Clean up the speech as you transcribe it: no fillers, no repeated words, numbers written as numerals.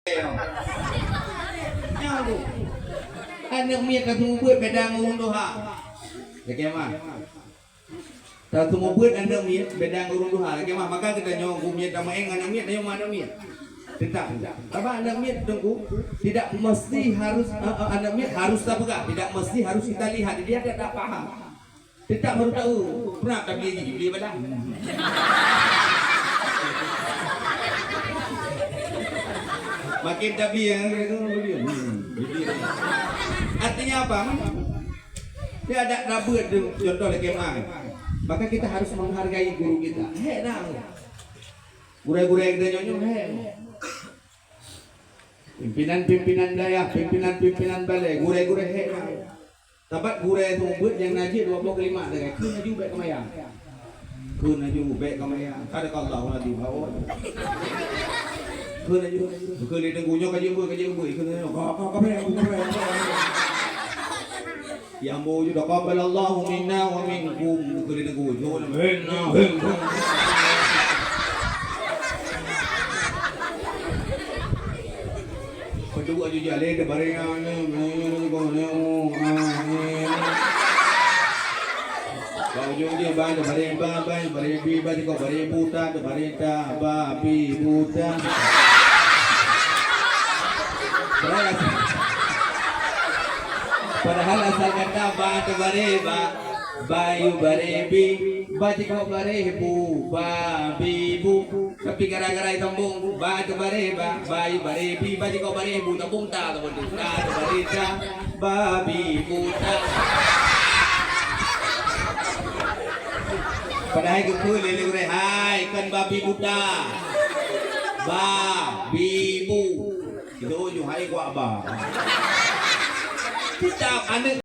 Anak miat katu buat bedang urung doha. Lagi mah. Katu buat anak miat bedang urung doha. Lagi mah maka kita nyong miat sama anak miat nyong mana miat. Tidak. Apa anak miat tunggu tidak mesti harus anak miat harus tak pegang. Tidak mesti harus kita lihat dia tidak paham. Tidak baru tahu. Pernah tak beli bedang. Makin tapi yang itu artinya apa? Dia ada rabut contoh lagi mah. Maka kita harus menghargai guru kita. Hei dah. Guru-guru yang dia nyonyong hei. Pimpinan-pimpinan daerah, pimpinan-pimpinan balai, guru-guru hei dah. Tabat guru itu buat yang najis 25 dah. Kena juga kemayang. Kena juga kemayang. Kada kalau Allah di bawah. Kena juga. Kena dengunya kaji buat. Kena. Yang mau juga qabalallahu minna wa minkum. Kena dengunya. Minna. Kedua juga jalan ke barangnya. Kau juga banyak barang biba di kau barang buta, barang babi buta. Padahal asal kata batu bareba, bayu barebi, baji kau barebu, babi bu. Tapi gara-gara itambung batu bareba, bayu barebi, baji kau barebu, tabung tak tabung tak barita, babi buta. Padahal itu lele gue, hai kan babi buta, babi bu. Itu juhai gua abah. Kita aneh.